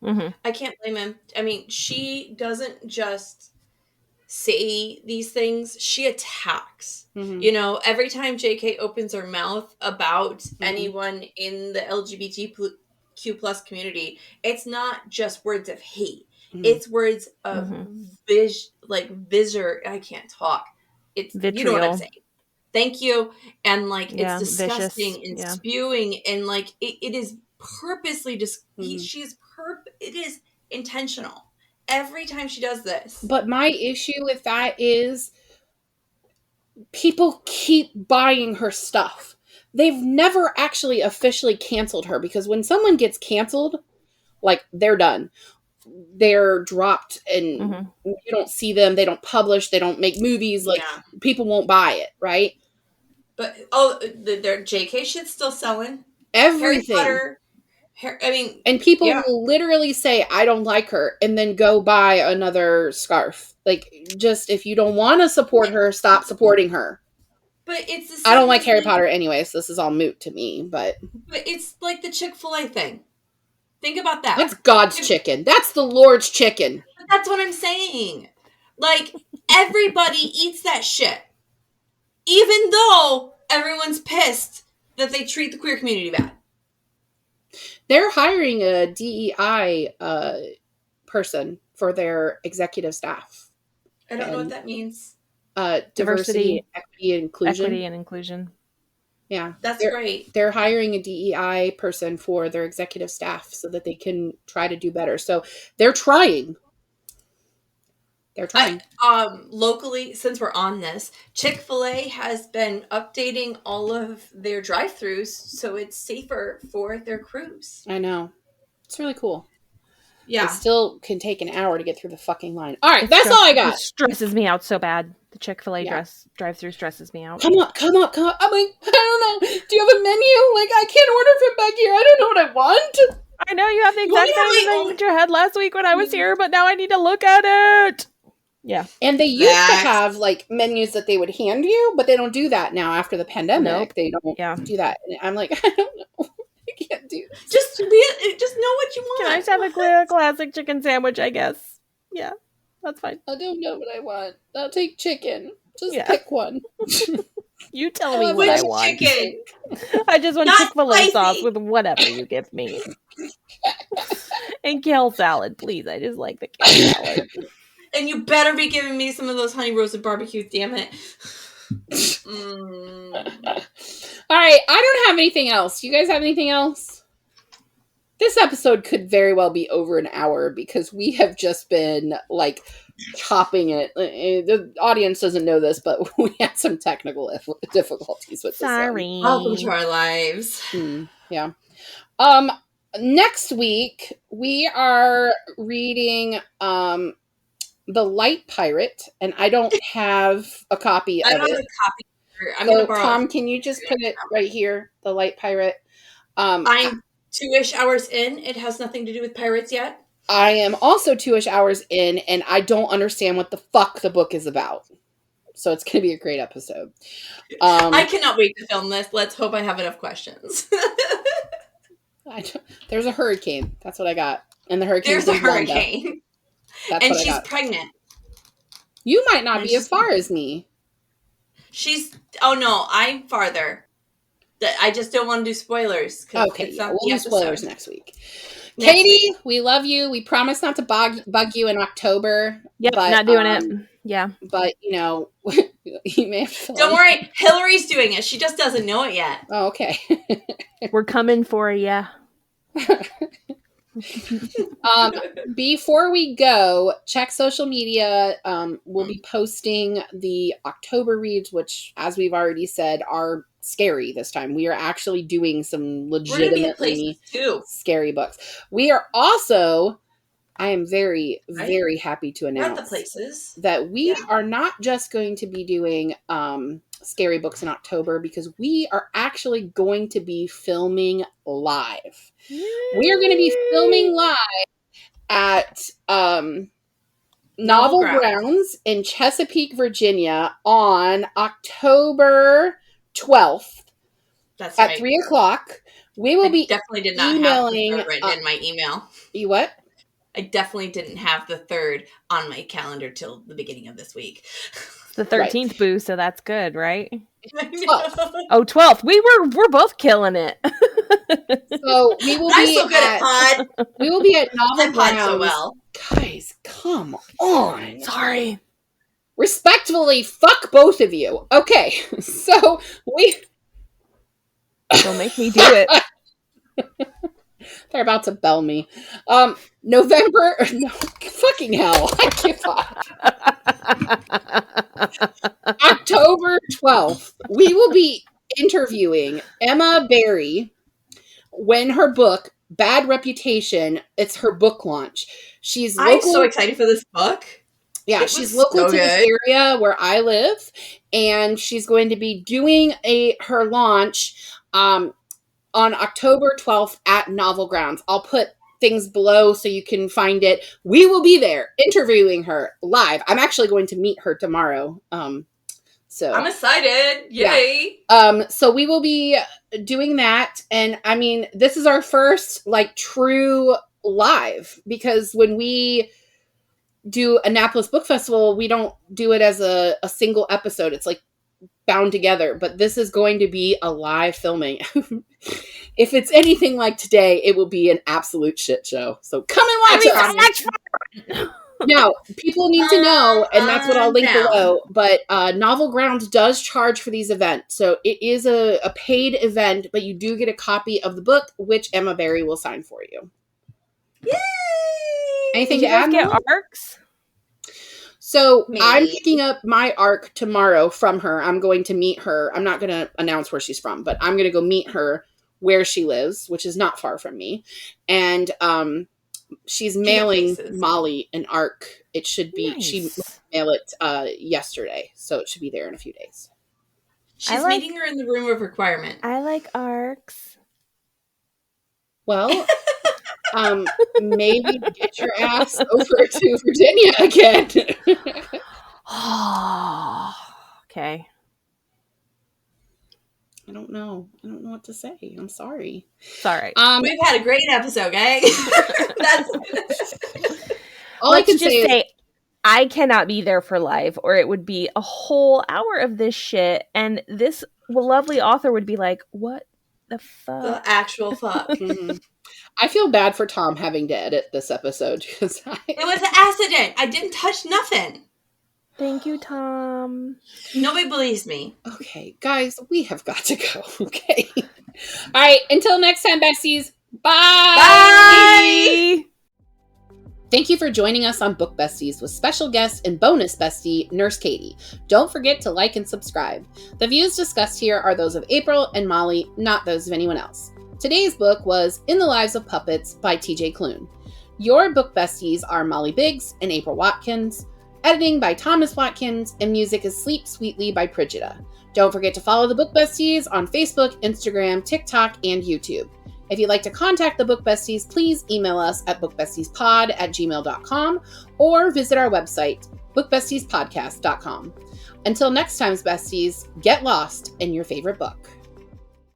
I can't blame him. I mean, she doesn't just say these things, she attacks. Every time JK opens her mouth about anyone in the LGBTQ plus community, it's not just words of hate. It's words of visor. I can't talk. It's vitriol. You know what I'm saying. thank you, and like Yeah, it's disgusting vicious. and Yeah. spewing, and like it is purposely just Mhm. it is intentional every time she does this. But my issue with that is people keep buying her stuff. They've never actually officially canceled her, because when someone gets canceled, like, they're done. They're dropped, and you don't see them. They don't publish. They don't make movies. Like, Yeah. people won't buy it, right? But their JK shit's still selling. Everything. Harry Potter. I mean, And people yeah. will literally say, I don't like her, and then go buy another scarf. Like, just, if you don't want to support her, stop supporting her. But it's the same I don't like Harry thing. Potter anyway, so this is all moot to me, but it's like the Chick-fil-A thing. Think about that. that's God's chicken. That's the Lord's chicken. But that's what I'm saying. Like, everybody eats that shit. Even though everyone's pissed that they treat the queer community bad. They're hiring a DEI person for their executive staff. I don't know what that means. Diversity, equity, and inclusion. Equity and inclusion. Yeah. That's great. They're hiring a DEI person for their executive staff so that they can try to do better. So they're trying. They're trying. Locally, since we're on this, Chick-fil-A has been updating all of their drive-thrus so it's safer for their crews. I know. It's really cool. Yeah. It still can take an hour to get through the fucking line. All right, that's all I got. It stresses me out so bad. The Chick-fil-A drive-through stresses me out. Come on. I'm like, I don't know. Do you have a menu? Like, I can't order from back here. I don't know what I want. I know you have the exact same thing that you had last week when I was here, but now I need to look at it. Yeah. And they used to have, like, menus that they would hand you, but they don't do that now after the pandemic. Nope. They don't do that. And I'm like, I don't know. I can't do this. Just know what you want. Can I just have a classic chicken sandwich, I guess? Yeah, that's fine. I don't know what I want. I'll take chicken. Just pick one. You tell me what I want. Chicken. I just want Chick-fil-A sauce with whatever you give me. And kale salad, please. I just like the kale salad. And you better be giving me some of those honey roasted barbecues, damn it. All right, I don't have anything else. You guys have anything else? This episode could very well be over an hour because we have just been, like, chopping it. The audience doesn't know this, but we had some technical difficulties with this one. Sorry. Welcome to our lives. Yeah. Next week, we are reading The Light Pirate, and I don't have a copy of it. I don't have a copy. I'm going to borrow Tom, can you just put it right here? The Light Pirate. I'm 2-ish hours in. It has nothing to do with pirates yet. I am also 2-ish hours in, and I don't understand what the fuck the book is about. So it's going to be a great episode. I cannot wait to film this. Let's hope I have enough questions. There's a hurricane. That's what I got. And the hurricane. There's a hurricane. That's and what she's pregnant. You might not be as far as me. Oh no, I'm farther. I just don't want to do spoilers. Okay, we'll do spoilers next week. Katie, we love you. We promise not to bug you in October. Yep, but, not doing it. Yeah. But, you know, you may have to Don't worry, Hillary's doing it. She just doesn't know it yet. Oh, okay. We're coming for you. Before we go, check social media. We'll be posting the October reads, which, as we've already said, are scary this time. We are actually doing some legitimately scary books. We are also, I am very, very happy to announce that we are not just going to be doing scary books in October, because we are actually going to be filming live. We are going to be filming live at Novel Grounds in Chesapeake, Virginia on October 12th. That's at 3:00. We will be definitely did not emailing have the 3rd written in my email. You what? I definitely didn't have the 3rd on my calendar till the beginning of this week. It's the 13th boo, so that's good, right? 12th. Oh, 12th. We're both killing it. So we will I'm be so good at pod. We will be at Novel Grounds. So well. Guys, come on. Sorry. Respectfully, fuck both of you. Okay, so Don't make me do it. They're about to bell me. November, no, fucking hell. I give up. October 12th, we will be interviewing Emma Barry when her book, Bad Reputation, it's her book launch. She's local. I'm so excited for this book. Yeah, she's local to this area where I live, and she's going to be doing her launch on October 12th at Novel Grounds. I'll put things below so you can find it. We will be there interviewing her live. I'm actually going to meet her tomorrow. So I'm excited. Yay. Yeah. So we will be doing that. And I mean, this is our first like true live, because when we do Annapolis Book Festival, we don't do it as a single episode. It's like bound together, but this is going to be a live filming. If it's anything like today, it will be an absolute shit show. So come and watch us. So much fun. Now, people need to know, and that's what I'll link below, but Novel Grounds does charge for these events. So it is a paid event, but you do get a copy of the book, which Emma Barry will sign for you. Yay! Anything Did to you guys add? get ARCs? So Maybe. I'm picking up my ARC tomorrow from her. I'm going to meet her. I'm not going to announce where she's from, but I'm going to go meet her where she lives, which is not far from me. And she's mailing Molly an ARC. It should be, Nice. She mailed it yesterday, so it should be there in a few days. She's meeting her in the room of requirement. I like ARCs. Well, maybe get your ass over to Virginia again. Okay. I don't know what to say. I'm sorry. Sorry. We've had a great episode, gang. All I can say I cannot be there for live, or it would be a whole hour of this shit, and this lovely author would be like, what the fuck? The actual fuck. Mm-hmm. I feel bad for Tom having to edit this episode, because it was an accident. I didn't touch nothing. Thank you, Tom. Nobody believes me. Okay, guys, we have got to go. Okay. All right. Until next time, besties. Bye. Bye. Thank you for joining us on Book Besties with special guest and bonus bestie, Nurse Katie. Don't forget to like and subscribe. The views discussed here are those of April and Molly, not those of anyone else. Today's book was In the Lives of Puppets by TJ Klune. Your book besties are Molly Biggs and April Watkins. Editing by Thomas Watkins, and music is Sleep Sweetly by Prigida. Don't forget to follow the Book Besties on Facebook, Instagram, TikTok, and YouTube. If you'd like to contact the Book Besties, please email us at bookbestiespod@gmail.com or visit our website, bookbestiespodcast.com. Until next time, besties, get lost in your favorite book.